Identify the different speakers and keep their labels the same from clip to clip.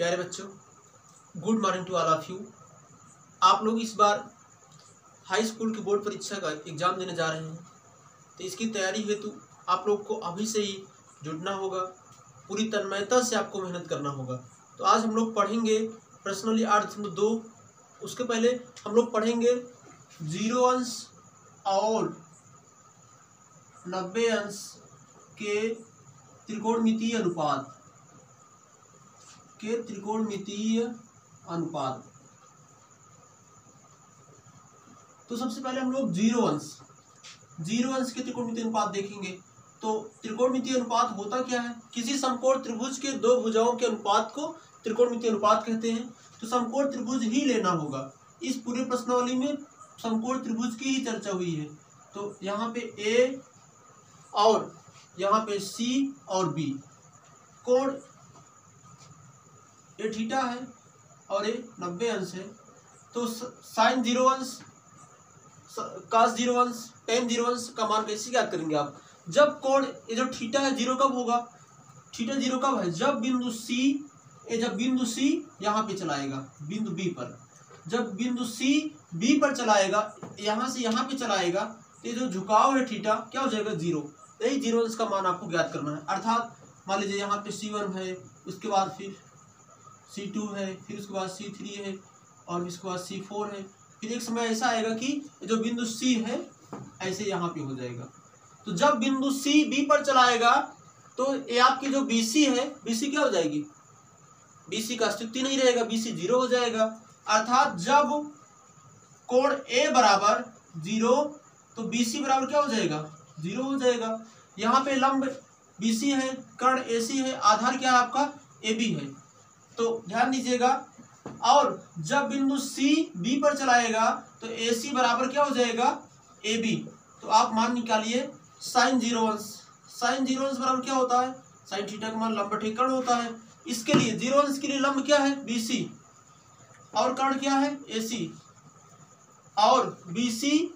Speaker 1: प्यारे बच्चों, good morning to all of you. आप लोग इस बार हाई स्कूल की बोर्ड परीक्षा का एग्जाम देने जा रहे हैं, तो इसकी तैयारी हेतु आप लोग को अभी से ही जुटना होगा, पूरी तन्मयता से आपको मेहनत करना होगा। तो आज हम लोग पढ़ेंगे पर्सनली 8.2। उसके पहले हम लोग पढ़ेंगे 0 अंश और 90 अंश के त्रिकोणमितीय अनुपात तो सबसे पहले हम लोग 0 अंश के त्रिकोणमितीय अनुपात देखेंगे। तो त्रिकोणमितीय अनुपात होता क्या है? किसी समकोण त्रिभुज के दो भुजाओं के अनुपात को त्रिकोणमितीय अनुपात कहते हैं। तो समकोण त्रिभुज ही लेना होगा। इस पूरे प्रश्नावली में समकोण त्रिभुज की ही चर्चा हुई है। तो यहाँ पे ए और यहाँ पे सी और बी, कोण ए थीटा है और ए 90 अंश है। तो साइन 0 अंश, cos 0 अंश, tan 0 अंश का मान कैसे ज्ञात करेंगे आप? जब कोण ये जो थीटा है 0 कब होगा? थीटा 0 कब है? जब बिंदु सी यहाँ पे चलाएगा, बिंदु बी पर। जब बिंदु सी बी पर चलाएगा, यहाँ से यहाँ पे चलाएगा, तो ये जो झुकाव है थीटा क्या हो जाएगा? 0। यही 0 अंश का मान आपको ज्ञात करना है। अर्थात मान लीजिए यहाँ पे C1 है, उसके बाद फिर C2 है, फिर उसके बाद C3 है और इसके बाद C4 है। फिर एक समय ऐसा आएगा कि जो बिंदु C है ऐसे यहाँ पे हो जाएगा। तो जब बिंदु C B पर चलाएगा तो ये आपकी जो BC है, BC क्या हो जाएगी? BC का अस्तित्व नहीं रहेगा, BC 0 हो जाएगा। अर्थात जब कोण A बराबर 0 तो BC बराबर क्या हो जाएगा? 0 हो जाएगा। यहाँ पे लंब BC है, कर्ण AC है, आधार क्या है आपका? AB है। तो ध्यान दीजिएगा। और जब बिंदु C B पर चलाएगा तो AC बराबर क्या हो जाएगा? AB। तो आप मान निकालिए साइन 0 अंश। साइन 0 अंश बराबर क्या होता है? साइन थीटा का मान लंब बटे कर्ण होता है। इसके लिए 0 अंश के लिए लंब क्या है? BC और कर्ण क्या है? AC। और BC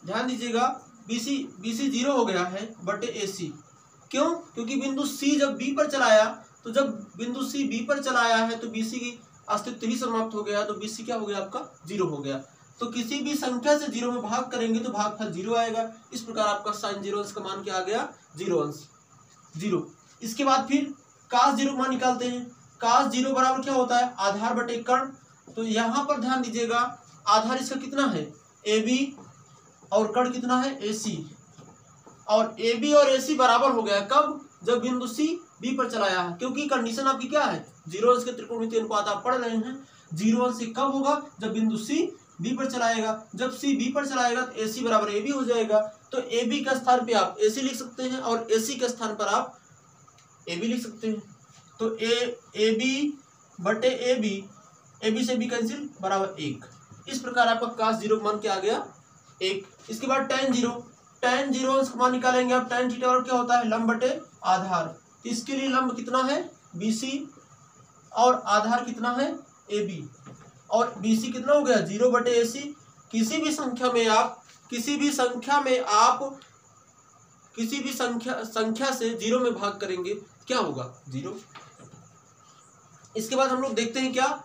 Speaker 1: ध्यान दीजिएगा, BC 0 हो गया है बटे AC। क्यों? क्योंकि बिंदु C जब B पर चलाया, तो जब बिंदु C B पर चलाया है तो BC की अस्तित्व ही समाप्त हो गया। तो BC क्या हो गया आपका? 0 हो गया। तो किसी भी संख्या से 0 में भाग करेंगे तो भागफल 0 आएगा। इस प्रकार आपका साइन 0 अंश का मान क्या आ गया? 0 अंश 0। इसके बाद फिर cos 0 मान निकालते हैं। cos 0 बराबर क्या होता है? आधार बटे कर्ण। तो यहाँ पर ध्यान दीजिएगा, आधार इसका कितना है? AB और कर्ण कितना है? AC। और AB और AC बराबर हो गया कब? जब बिंदु C B पर चलाया है। क्योंकि कंडीशन आपकी क्या है? 0 अंश के त्रिकोणमितीय अनुपात आप पढ़ रहे हैं। 0 अंश कब होगा? जब बिंदु C B पर चलाएगा। जब C B पर चलाएगा तो AC बराबर AB हो जाएगा। तो AB के स्थान पे आप AC लिख सकते हैं और AC के स्थान पर आप AB लिख सकते हैं। तो AB बटे AB से B कैंसिल बराबर 1। इस प्रकार आपका cos 0 मान क्या आ गया? 1। इसके बाद tan 0 अंश मान निकालेंगे आप। tan थीटा और क्या होता है? लंब बटे आधार। इसके लिए लंब कितना है? BC और आधार कितना है? AB। और BC कितना हो गया? 0 बटे AC। किसी भी संख्या से 0 में भाग करेंगे क्या होगा? 0। इसके बाद हम लोग देखते हैं क्या?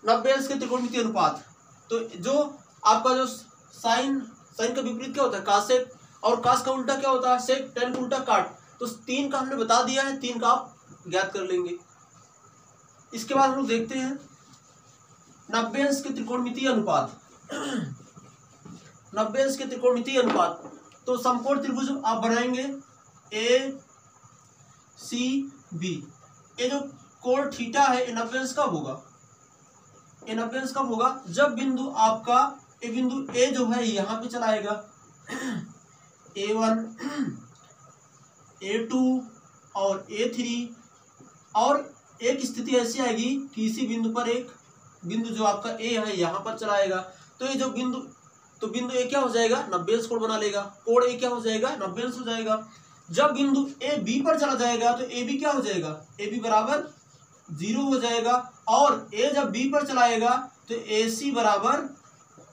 Speaker 1: 90 अंश के त्रिकोणमितीय अनुपात। तो जो आपका जो साइन का विपरीत क्या होता है? कासेक। और कास का उल्टा क्या होता है? सेक। टेन का उल्टा काट। तो 3 का हमने बता दिया है, 3 का आप ज्ञात कर लेंगे। इसके बाद हम लोग देखते हैं 90 अंश के त्रिकोणमितीय अनुपात। 90 अंश के त्रिकोणमितीय अनुपात तो समकोण त्रिभुज आप बनाएंगे ACB। ये जो कोण थीटा है, 90 अंश कब होगा? 90 अंश कब होगा? जब बिंदु आपका बिंदु A जो है यहाँ पे चलाएगा, A1 A2 और A3। और एक स्थिति ऐसी आएगी कि इसी बिंदु पर एक बिंदु जो आपका A है यहाँ पर चलाएगा। तो ये जो बिंदु A क्या हो जाएगा? 90 अंश कोण बना लेगा। कोण A क्या हो जाएगा? 90 अंश हो जाएगा। जब बिंदु A B पर चला जाएगा तो AB क्या हो जाएगा? AB बराबर 0 हो जाएगा। और A जब B पर चलाएगा तो AC बराबर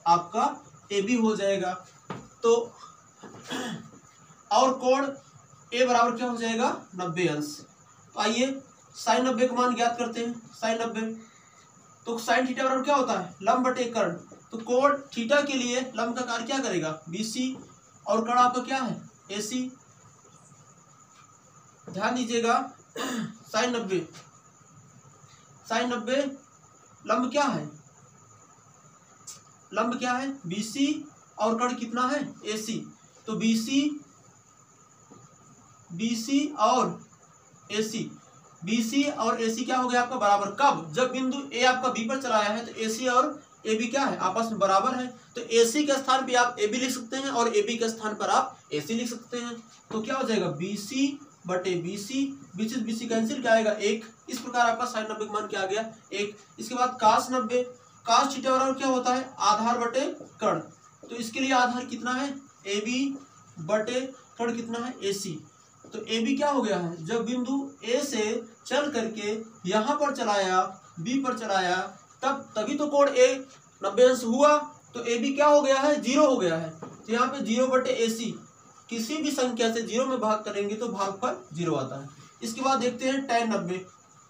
Speaker 1: आपका AB हो जाएगा। तो और कोण A बराबर क्या हो जाएगा? 90 अंश। तो आइए साइन 90 का मान ज्ञात करते हैं। साइन 90 तो साइन थीटा बराबर क्या होता है, लंब बटे कर्ण। तो कोण थीटा के लिए लंब का कार्य क्या करेगा, BC, और कर्ण आपका क्या है, AC। ध्यान दीजिएगा साइन 90 लंब क्या है, लंब क्या है BC, और कर्ण कितना है AC। तो BC और AC क्या हो गया आपका बराबर, कब, जब बिंदु A आपका B पर चला आया है तो AC और AB क्या है, आपस में बराबर है। तो AC के स्थान पे आप AB लिख सकते हैं और AB के स्थान पर आप AC लिख सकते हैं। तो क्या हो जाएगा, BC बटे BC, BC कैंसिल, क्या आएगा 1। इस प्रकार आपका साइन 90 का मान क्या आ गया 1। इसके बाद cos 90, cos थीटा बराबर क्या होता है, आधार बटे कर्ण। तो इसके लिए आधार कितना है, AB बटे कर्ण कितना है AC। तो AB क्या हो गया है, जब बिंदु A से चल करके यहाँ पर चलाया, B पर चलाया, तभी तो कोण A 90 अंश हुआ। तो AB क्या हो गया है, 0 हो गया है। तो यहाँ पे 0 बटे AC, किसी भी संख्या से 0 में भाग करेंगे तो भागफल 0 आता है। इसके बाद देखते हैं tan 90,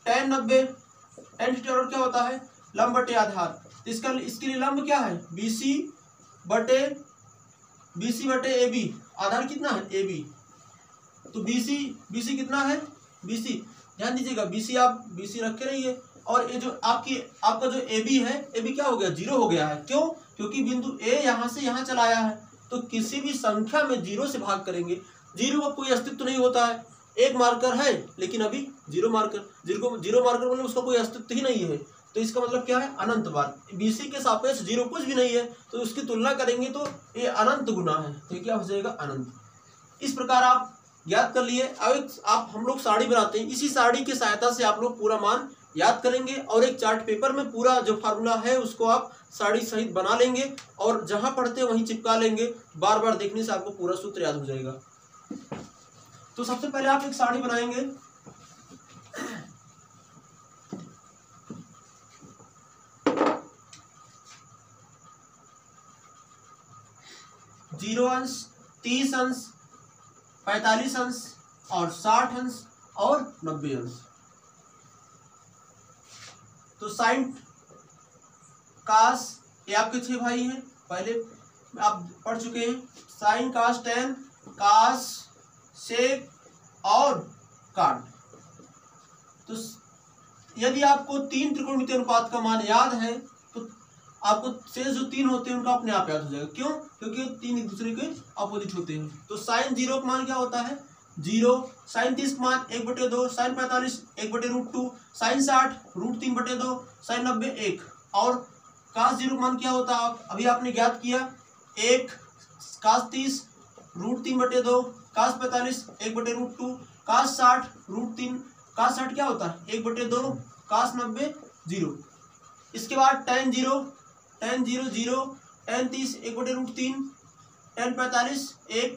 Speaker 1: tan थीटा क्या होता है, लंब बटे आधार। तो इसके लिए लंब क्या है, BC बटे AB, आधार कितना है AB। तो BC कितना है, BC ध्यान दीजिएगा, BC आप BC रखे रहिए। और ये जो आपका जो AB है, AB क्या हो गया, 0 हो गया है। क्यों, क्योंकि बिंदु A यहाँ से यहाँ चला आया है। तो किसी भी संख्या में 0 से भाग करेंगे, 0 का कोई अस्तित्व नहीं होता है। एक मार्कर है लेकिन अभी 0 मार्कर, 0 मार्कर मतलब उसका कोई अस्तित्व ही नहीं है। तो इसका मतलब क्या है, अनंत बार। BC के सापेक्ष 0 कुछ भी नहीं है, तो उसकी तुलना करेंगे तो ये अनंत गुना है। तो क्या हो जाएगा, अनंत। इस प्रकार आप याद कर लिए। अब आप हम लोग सारणी बनाते हैं, इसी सारणी की सहायता से आप लोग पूरा मान याद करेंगे और एक चार्ट पेपर में पूरा जो फार्मूला है उसको आप सारणी सहित बना लेंगे और जहां पढ़ते हैं वहीं चिपका लेंगे। बार बार देखने से आपको पूरा सूत्र याद हो जाएगा। तो सबसे पहले आप एक सारणी बनाएंगे। जीरो अंश, 30 अंश, 45 अंश और 60 अंश और 90 अंश। तो साइन कास, ये आपके 6 भाई हैं, पहले आप पढ़ चुके हैं। साइन कास टेन, कास, सेक और काट। तो यदि आपको 3 त्रिकोणमितीय अनुपात का मान याद है तो आपको शेष जो 3 होते हैं उनका अपने आप याद हो जाएगा। क्यों, क्योंकि 3 एक दूसरे के अपोजिट होते हैं। तो साइन 0 का मान क्या होता है, 0। साइन 30 का मान 1/2, साइन 45 1/√2, साइन 60 √3/2, साइन 90 1। और कास 0 का मान क्या होता है, अभी आपने ज्ञात किया 1, कास 30 √3/2, कास 45 1/√2, कास 60 √3, कास 60 क्या होता है 1/2, कास 90 0। इसके बाद tan 0 0, tan 30 1/√3, tan 45 1,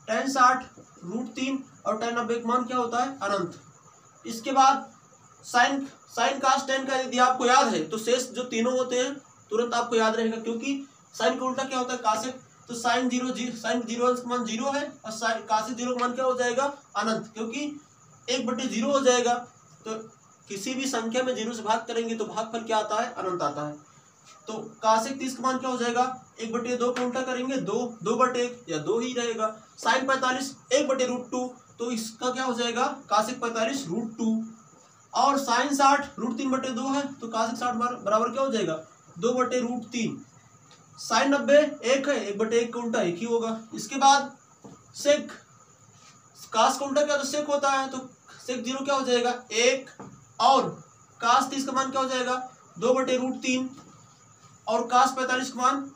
Speaker 1: tan 60 √3 और tan 90 का मान क्या होता है, अनंत। इसके बाद साइन कास टेन का यदि आपको याद है तो शेष जो तीनों होते हैं तुरंत आपको याद रहेगा, क्योंकि साइन का उल्टा क्या होता है, कासेक। तो साइन 0 का मान 0 है और कासेक 0 का मान क्या हो जाएगा, अनंत, क्योंकि 1/0 हो जाएगा। तो किसी भी संख्या में 0 से भाग करेंगे तो भागफल क्या आता है, अनंत आता है। तो कासेक 30 का मान क्या हो जाएगा, 1/2 को उल्टा करेंगे 2/1 या 2 ही रहेगा। साइन 45 1/√2, तो इसका क्या हो जाएगा, कासेक 45 √2। और साइन 60 √3/2 है, तो कासेक 60 बराबर क्या हो जाएगा, 2/√3। साइन 90 1 है, 1/1 का उल्टा 1 ही होगा। इसके बाद सेक, कास का उल्टा क्या तो सेक होता है, तो सेक 0 क्या हो जाएगा 1। और कास 30 का मान क्या हो जाएगा 2/√3। और कास 45 का मान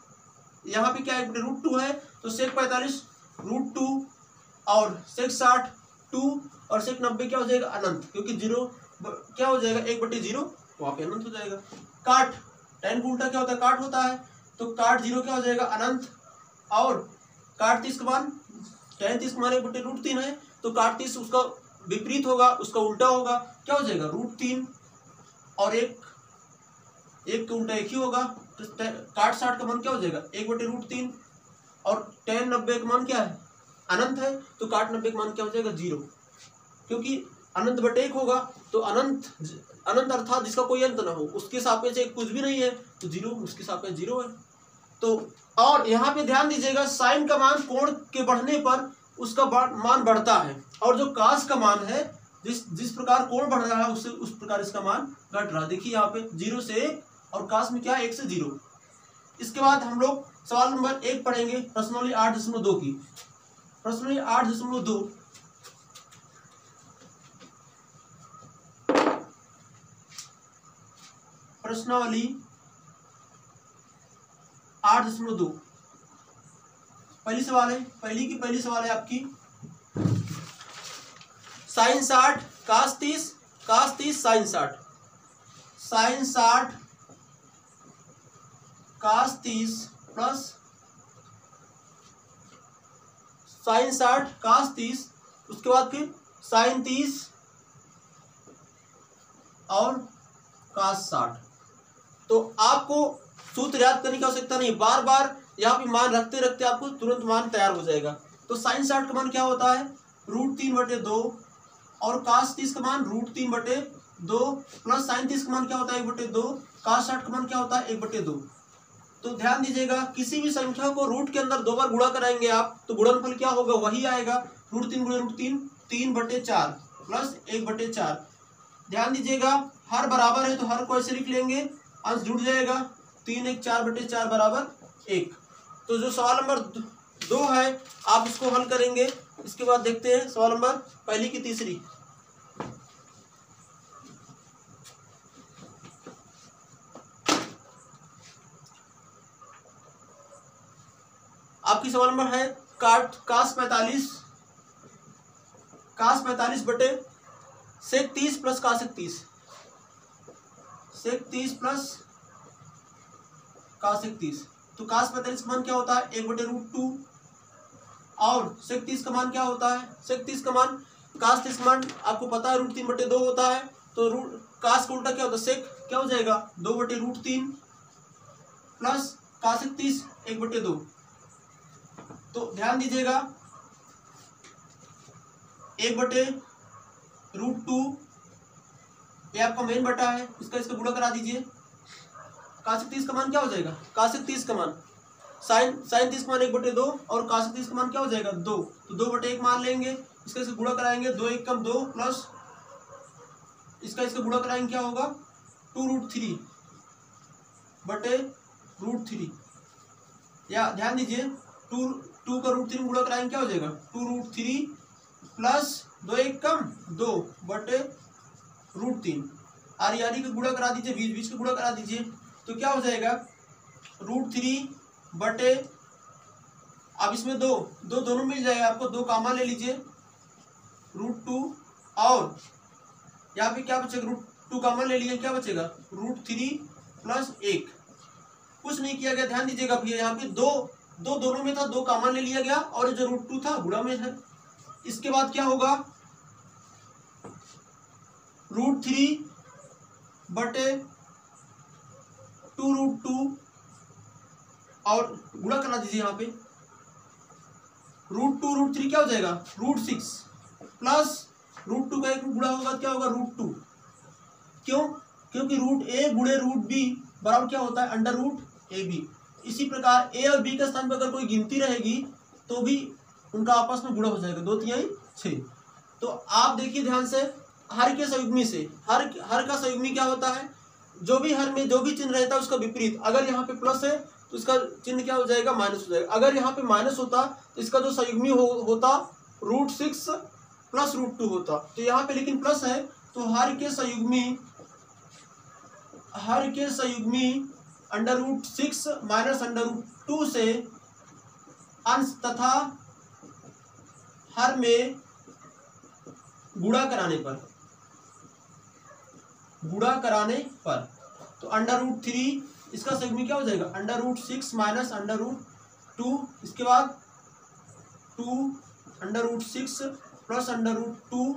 Speaker 1: यहाँ पे क्या 1/√2 है, तो सेक 45 √2 और सेक 60 2 और सेक 90 क्या हो जाएगा, अनंत, क्योंकि 0 क्या हो जाएगा 1/0, वहां पे अनंत हो जाएगा। काट, tan का उल्टा क्या होता है, काट होता है, तो काट 0 क्या हो जाएगा, अनंत। और काट 30 का मान, tan 30 का मान 1/√3 है, तो काट 30 उसका विपरीत होगा, उसका उल्टा होगा, क्या हो जाएगा √3। और एक का उल्टा 1 ही होगा, तो काट 60 का मान क्या हो जाएगा 1/√3। और tan 90 का मान क्या है, अनंत है, तो काट 90 का मान क्या हो जाएगा 0, क्योंकि अनंत बटे 1 होगा, तो अनंत अनंत अर्थात जिसका कोई अंत ना हो, उसके सापेक्ष एक कुछ भी नहीं है, तो 0 उसके सापेक्ष 0 है। तो और यहाँ पे ध्यान दीजिएगा, साइन का मान कोण के बढ़ने पर उसका मान बढ़ता है, और जो कास का मान है, जिस प्रकार कोण बढ़ रहा है उससे उस प्रकार इसका मान घट रहा है। देखिए यहाँ पे 0 से 1 और कास में क्या है 1 से 0। इसके बाद हम लोग सवाल नंबर 1 पढ़ेंगे, प्रश्नावली 8.2 की। प्रश्नावली 8.2 प्रश्नावली 8.2 पहली सवाल है, पहली सवाल है आपकी, साइन 60 कास 30 साइन 60, साइन 60 कास 30 प्लस साइन 60 कास 30, उसके बाद फिर साइन 30 और कास 60। तो आपको सूत्र याद करने की आवश्यकता नहीं, बार बार यहाँ पे मान रखते रखते आपको तुरंत मान तैयार हो जाएगा। तो साइन 60 का मान क्या होता है √3/2 और कास 30 का मान √3/2 प्लस साइन 30 का मान क्या होता है 1/2, कास 60 का मान क्या होता है 1/2। तो ध्यान दीजिएगा, किसी भी संख्या को रूट के अंदर 2 बार गुणा कराएंगे आप, तो गुणनफल क्या होगा वही आएगा, √3 × √3 3/4 प्लस 1/4। ध्यान दीजिएगा, हर बराबर है तो हर को ऐसे लिख लेंगे, अंश जुड़ जाएगा, 3 1 4/4 बराबर 1। तो जो सवाल नंबर 2 है आप इसको हल करेंगे। इसके बाद देखते हैं सवाल नंबर पहली की तीसरी। आपकी सवाल नंबर है कास 45 बटे सेक 30 प्लस कास 31, सेक 30 प्लस कास 31। तो कास 45 का मान क्या होता है 1/√2 और सेक 30 का मान क्या होता है, सेक 30 का मान कास 30 का मान आपको पता है √3/2 होता है, तो कास का उल्टा क्या होता है सेक क्या हो जाएगा 2/√3 प्लस कास 31 1/2। तो ध्यान दीजिएगा 1/√2 ये आपका मेन बटा है, इसका गुणा करा दीजिए। कास 30 का मान क्या हो जाएगा, कास 30 का मान साइन 30 का मान 1/2 और कास 30 का मान क्या हो जाएगा 2, तो 2/1 मान लेंगे, इसका गुणा कराएंगे 2 1 कम 2 प्लस इसका गुणा कराएंगे क्या होगा 2√3/√3। या ध्यान दीजिए 2 का √3 गुणा कराएंगे क्या हो जाएगा 2√3 प्लस 2 1 कम 2/√3। आरी का गुणा करा दीजिए, बीच का गुणा करा दीजिए, तो क्या हो जाएगा √3 बटे, अब इसमें दोनों मिल जाएगा आपको, 2 कॉमन ले लीजिए √2 और यहाँ पे क्या बचेगा √2 कॉमन ले लीजिए, क्या बचेगा √3 प्लस 1। कुछ नहीं किया गया, ध्यान दीजिएगा भैया यहाँ पे दोनों में था, 2 कॉमन ले लिया गया और जो √2 था गुणा में है। इसके बाद क्या होगा √3 बटे 2√2 और गुणा करा दीजिए यहाँ पे, √2 √3 क्या हो जाएगा √6 प्लस √2 का एक गुणा होगा क्या होगा √2। क्यों, क्योंकि √a गुणे √b बराबर क्या होता है √ab। इसी प्रकार a और b के स्थान पर अगर कोई गिनती रहेगी तो भी उनका आपस में गुणा हो जाएगा, 2 3 6। तो आप देखिए ध्यान से, हर के संयुग्मी से हर का संयुग्मी क्या होता है, जो भी हर में जो भी चिन्ह रहता है उसका विपरीत, अगर यहाँ पे प्लस है तो इसका चिन्ह क्या हो जाएगा माइनस हो जाएगा, अगर यहाँ पे माइनस होता तो इसका जो संयुग्मी होता √6 प्लस √2 होता। तो यहाँ पे लेकिन प्लस है, तो हर के संयुग्मी √6 माइनस √2 से अंश तथा हर में गुणा कराने पर तो √3 इसका संयुग्मी क्या हो जाएगा √6 माइनस √2, इसके बाद 2 √6 प्लस √2,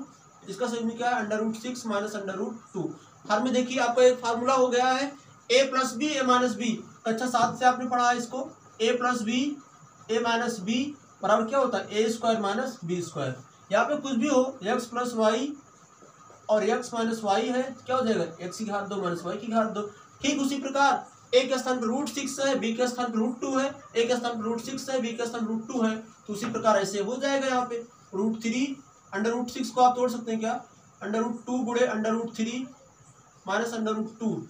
Speaker 1: इसका संयुग्मी क्या है √6 माइनस √2। हर में देखिए आपका एक फार्मूला हो गया है a plus B a minus B, कक्षा 7 से आपने पढ़ा है इसको, a plus B a minus B बराबर क्या होता है a² माइनस b²। यहाँ पे कुछ भी हो x प्लस वाई और x माइनस वाई है, क्या हो जाएगा x की घात 2 माइनस वाई की घात 2। ठीक उसी प्रकार a के स्थान पर √6 है, b के स्थान पर √2 है, a के स्थान पर √6 है, b के स्थान पर √2 है, तो उसी प्रकार ऐसे हो जाएगा यहाँ पे √3 √6 को आप तोड़ सकते हैं क्या, √2 गुणे √3 माइनस √2,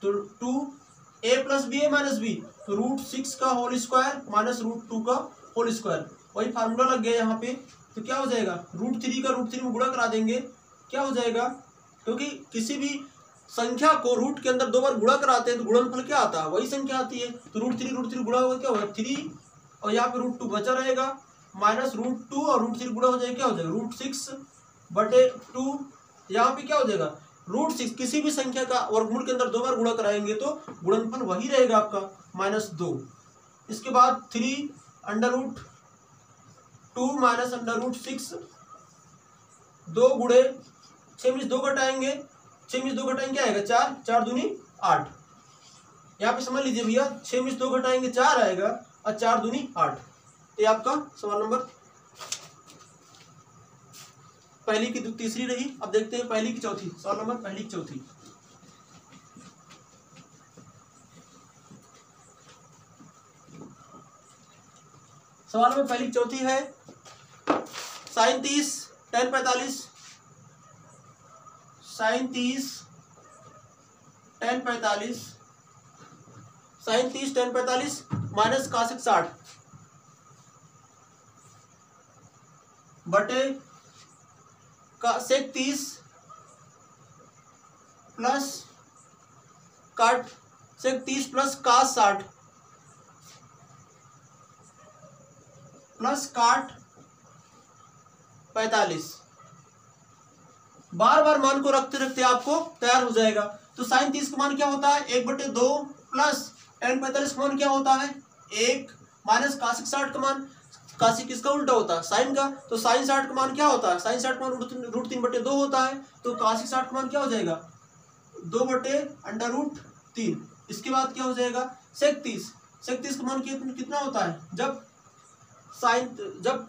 Speaker 1: तो 2a plus B A minus B, तो √6 का होल स्क्वायर माइनस √2 का होल स्क्वायर, वही फार्मूला लग गया यहाँ पे। तो क्या हो जाएगा √3 का √3 में गुणा करा देंगे, क्या हो जाएगा, क्योंकि किसी भी संख्या को रूट के अंदर 2 बार गुणा कराते हैं तो गुणनफल क्या आता है, वही संख्या आती है। तो √3 गुणा होगा क्या होगा 3, और यहाँ पे √2 बचा रहेगा, माइनस √2 और √3 गुणा हो जाएगा, क्या हो जाएगा √6/2। यहाँ पे क्या हो जाएगा √6, किसी भी संख्या का वर्गमूल के अंदर 2 बार गुणा कराएंगे तो गुणनफल वही रहेगा आपका -2। इसके बाद 3√2 माइनस √6, 2 गुणे 6 में 2 घटाएंगे, 6 में 2 घटाएंगे क्या आएगा 4, 4 दूनी 8। यहाँ पे समझ लीजिए भैया 6 में 2 घटाएंगे 4 आएगा और 4 दूनी 8। ये आपका सवाल नंबर पहली की तीसरी रही। अब देखते हैं पहली की चौथी, सवाल नंबर पहली की चौथी। सवाल में पहली की चौथी है sin 30 tan 45, sin 30 tan 45, sin 30 tan 45 minus cos 60 बटे sec 30 plus sec 30 plus cos 60 plus cot 45। बार बार मान को रखते रखते आपको तैयार हो जाएगा। तो sin 30 का मान क्या होता है 1/2 प्लस tan 45 का मान क्या होता है 1 माइनस cos 60 का मान, काशी किसका उल्टा होता है साइन का, तो साइन 60 का मान क्या होता है, साइन 60 का मान √3/2 होता है, तो काशी 60 का मान क्या हो जाएगा 2/√3। इसके बाद क्या हो जाएगा sec 30 का मान कितना होता है, जब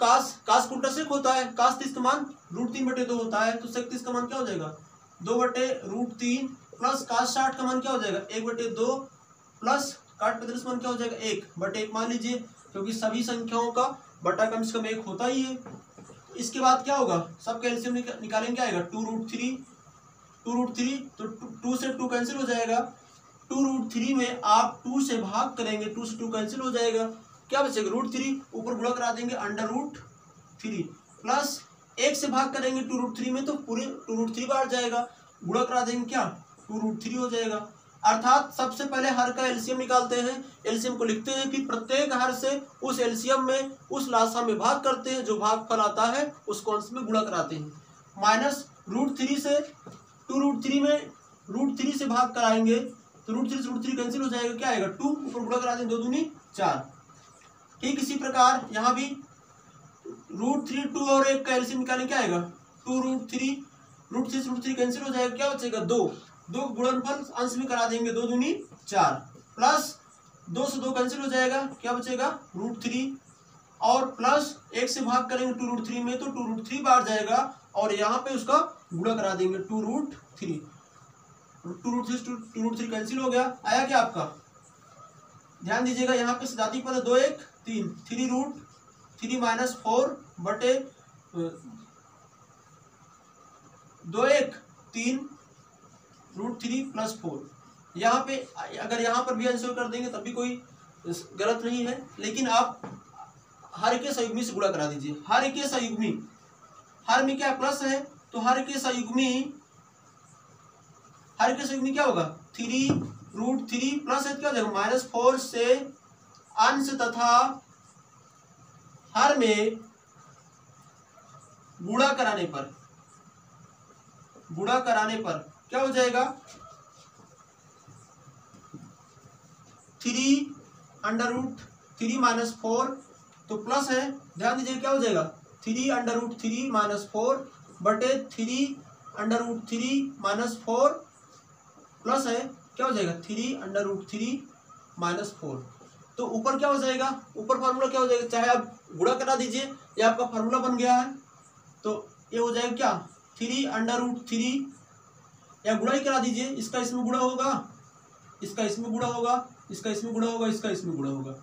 Speaker 1: कास उल्टा सेक होता है, कास 30 का मान √3/2 होता है, तो sec 30 का मान क्या हो जाएगा 2/√3 प्लस कास 60 का मान क्या हो जाएगा 1/2 प्लस काट 45 मान क्या हो जाएगा 1/1 मान लीजिए, क्योंकि सभी संख्याओं का बटा कम से कम 1 होता ही है। इसके बाद क्या होगा सबका एलसीएम निकालेंगे, क्या आएगा 2√3, तो 2 से 2 कैंसिल हो जाएगा, 2√3 में आप 2 से भाग करेंगे, 2 से 2 कैंसिल हो जाएगा, क्या बचेगा √3, ऊपर गुणा करा देंगे √3 प्लस 1 से भाग करेंगे 2√3 में तो पूरे 2√3 बार जाएगा, गुणा करा देंगे क्या 2√3 हो जाएगा। अर्थात सबसे पहले हर का एलसीएम निकालते हैं, एलसीएम को लिखते हैं, फिर प्रत्येक हर से उस एलसीएम में उस लासा में भाग करते हैं, जो भागफल आता है उसको अंश में गुणा कराते हैं। माइनस √3 से 2√3 में √3 से भाग कराएंगे तो √3 से √3 कैंसिल हो जाएगा, क्या आएगा 2, ऊपर गुणा करा देंगे 2 दूनी 4। ठीक इसी प्रकार यहाँ भी √3 2 और 1 का एलसीएम निकालेंगे, क्या आएगा 2√3 से √3 कैंसिल हो जाएगा, क्या बचेगा 2 गुणनफल अंश में करा देंगे 2 दूनी 4 प्लस 2 से 2 कैंसिल हो जाएगा, क्या बचेगा √3 और प्लस 1 से भाग करेंगे 2√3 में तो 2√3 बार जाएगा और यहाँ पे उसका गुणा करा देंगे 2√3 कैंसिल हो गया। आया क्या आपका, ध्यान दीजिएगा यहाँ पे सजाती पद 2 1 3 3√3 माइनस 4 बटे 2 1 3 √3 प्लस 4। यहाँ पे अगर यहाँ पर भी आंसर कर देंगे तब भी कोई गलत नहीं है, लेकिन आप हर के संयुग्मी से गुणा करा दीजिए। हर के संयुग्मी, हर में क्या प्लस है तो हर के संयुग्मी क्या होगा 3√3 प्लस है क्या हो जाएगा -4 से अंश तथा हर में गुणा कराने पर क्या हो जाएगा 3√3 माइनस 4 तो प्लस है, ध्यान दीजिए क्या हो जाएगा 3√3 माइनस 4 बटे 3√3 माइनस 4 प्लस है, क्या हो जाएगा 3√3 माइनस 4। तो ऊपर क्या हो जाएगा, ऊपर फार्मूला क्या हो जाएगा, चाहे आप गुणा करा दीजिए या आपका फार्मूला बन गया है, तो ये हो जाएगा क्या 3 या गुणा ही करा दीजिए, इसका इसमें गुणा होगा, इसका इसमें गुणा होगा, इसका इसमें गुणा होगा, इसका इसमें गुणा होगा।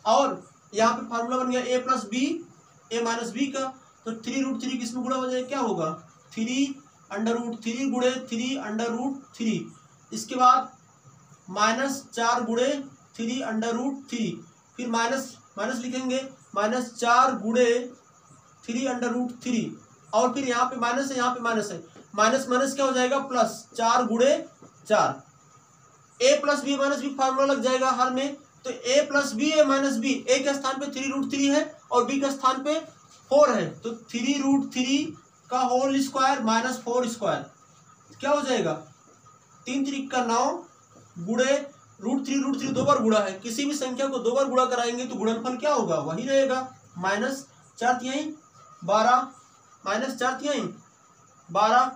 Speaker 1: और यहाँ पे फार्मूला बन गया a plus B A minus B का, तो 3√3 किसमें गुणा हो जाएगा, क्या होगा 3√3 गुणे 3√3, इसके बाद -4 गुणे 3√3, फिर माइनस लिखेंगे -4 गुणे 3√3, और फिर यहाँ पे माइनस है, यहाँ पे माइनस है, माइनस क्या हो जाएगा प्लस 4 गुणे 4। a plus B minus B formula लग जाएगा हर में, तो a plus B A minus B, A के स्थान पे 3√3 है और b के स्थान पे 4 है, तो 3√3 का होल स्क्वायर माइनस 4 स्क्वायर क्या हो जाएगा 3 3 का 9 गुणे √3 दो बार गुणा है, किसी भी संख्या को दो बार गुणा कराएंगे तो गुणनफल क्या होगा वही रहेगा, -4 तिहाई 12, -4 तिहाई 12,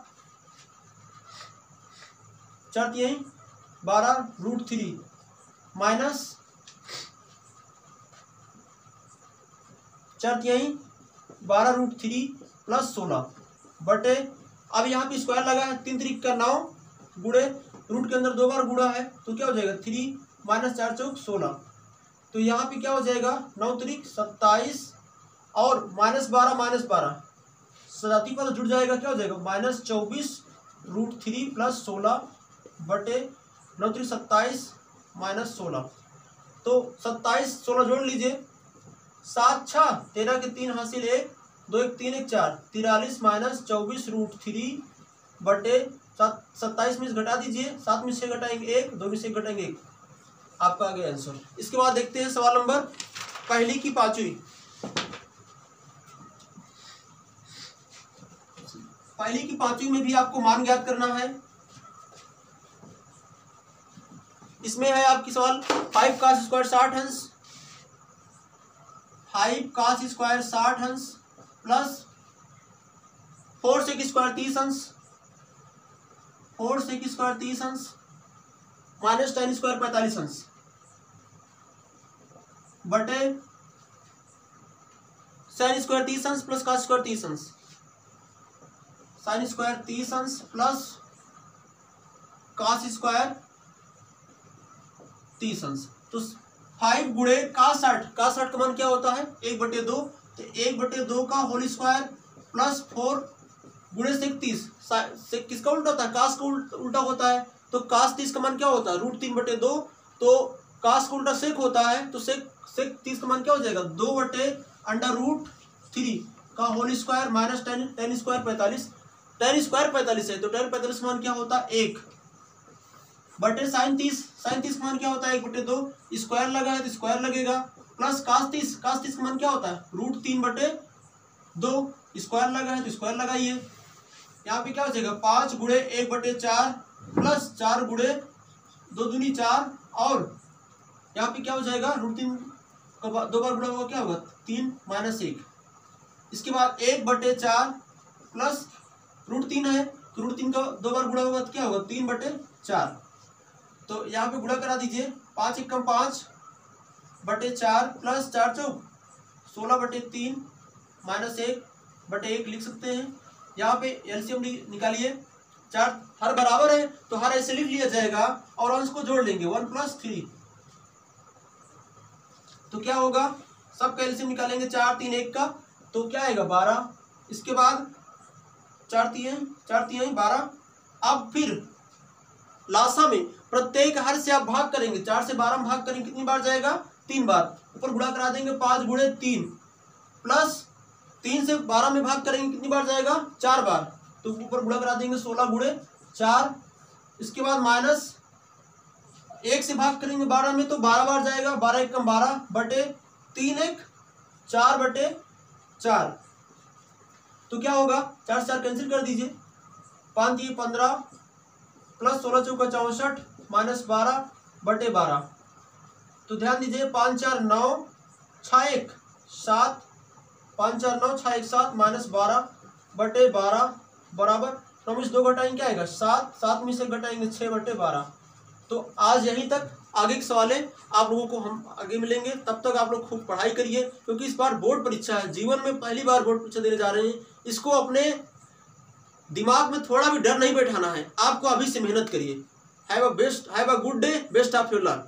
Speaker 1: 4 तिहाई 12√3 माइनस 4 तिहाई 12√3 प्लस 16 बटे, अब यहाँ पे स्क्वायर लगा है, 3 3 का 9 गुणे रूट के अंदर दो बार गुणा है तो क्या हो जाएगा 3 -4 चौक 16, तो यहाँ पे क्या हो जाएगा 9 3 27 और -12 सजाती पर जुड़ जाएगा, क्या हो जाएगा -24√3 प्लस 16 बटे 9 3 27 -16, तो 27 16 जोड़ लीजिए, 7 6 13 के 3 हासिल 1 2 1 3 1 4 43 -24√3 बटे 27 में से घटा दीजिए, 7 में से घटाएंगे 1, 2 में से घटाएंगे 1, आपका आ गया आंसर। इसके बाद देखते हैं सवाल नंबर पहली की पांचवी। पहली की पांचवी में भी आपको मान ज्ञात करना है। इसमें है आपकी सवाल 5 cos स्क्वायर 60 अंश, 5 cos स्क्वायर 60 अंश प्लस 4 sec स्क्वायर 30 अंश, 4 sec स्क्वायर 30 अंश माइनस tan स्क्वायर 45 अंश बटे sin स्क्वायर 30 अंश प्लस cos स्क्वायर 30 अंश, sin स्क्वायर 30 अंश प्लस cos स्क्वायर 30 अंश, तो 5 गुणे cos 60 का मान क्या होता है 1/2, तो 1/2 का होल स्क्वायर प्लस 4 गुणे sec 30, sec किसका उल्टा होता है cos का उल्टा होता है, तो cos 30 का मान क्या होता है √3/2, तो cos का उल्टा sec होता है, तो sec 30 का मान क्या हो जाएगा 2/√3 का whole square minus tan square 45, tan square 45 है तो tan 45 का मान क्या होता है 1 बटे sin 30 का मान क्या होता है 1/2, स्क्वायर लगा है तो स्क्वायर लगेगा, प्लस cos 30 का मान क्या होता है √3/2, स्क्वायर लगा है तो स्क्वायर लगाइए, यहाँ पे क्या हो जाएगा 5 गुणे 1/4 प्लस 4 गुणे 2 दूनी 4, और यहाँ पे क्या हो जाएगा √3 का दो बार गुणा होगा क्या होगा 3 - 1, इसके बाद 1/4 प्लस √3 है तो √3 का दो बार गुणा होगा तो क्या होगा 3/4, तो यहाँ पे गुणा करा दीजिए, 5 × 5 बटे 4 प्लस 4 चौक 16/3 -1/1 लिख सकते हैं। यहाँ पे एलसीएम निकालिए, 4 हर बराबर है तो हर ऐसे लिख लिया जाएगा और अंश को जोड़ लेंगे 1 + 3, तो क्या होगा सबका एलसीएम निकालेंगे 4 3 1 का, तो क्या आएगा 12, इसके बाद 4 3 12, अब फिर लासा में प्रत्येक हर से आप भाग करेंगे, 4 से 12 में भाग करेंगे कितनी बार जाएगा 3 बार, ऊपर गुणा करा देंगे 5 गुणे 3 प्लस 3 से 12 में भाग करेंगे कितनी बार जाएगा 4 बार, तो ऊपर गुणा करा देंगे 16 गुणे 4, इसके बाद माइनस 1 से भाग करेंगे 12 में तो 12 बार जाएगा, 12 × 12 बटे 3 1 4/4, तो क्या होगा 4 से 4 कैंसिल कर दीजिए, 5 × 15 प्लस 16 × 4 64 -12/12, तो ध्यान दीजिए 5 4 9 6 1 7, 5 4 9 6 1 7 -12/12 बराबर 9 में से 2 घटाएंगे क्या आएगा 7, 7 में से घटाएंगे 6/12। तो आज यहीं तक, आगे के सवाल है आप लोगों को हम आगे मिलेंगे, तब तक आप लोग खूब पढ़ाई करिए, क्योंकि इस बार बोर्ड परीक्षा है, जीवन में पहली बार बोर्ड परीक्षा देने जा रहे हैं, इसको अपने दिमाग में थोड़ा भी डर नहीं बैठाना है आपको, अभी से मेहनत करिए। Have a good day, best of your luck.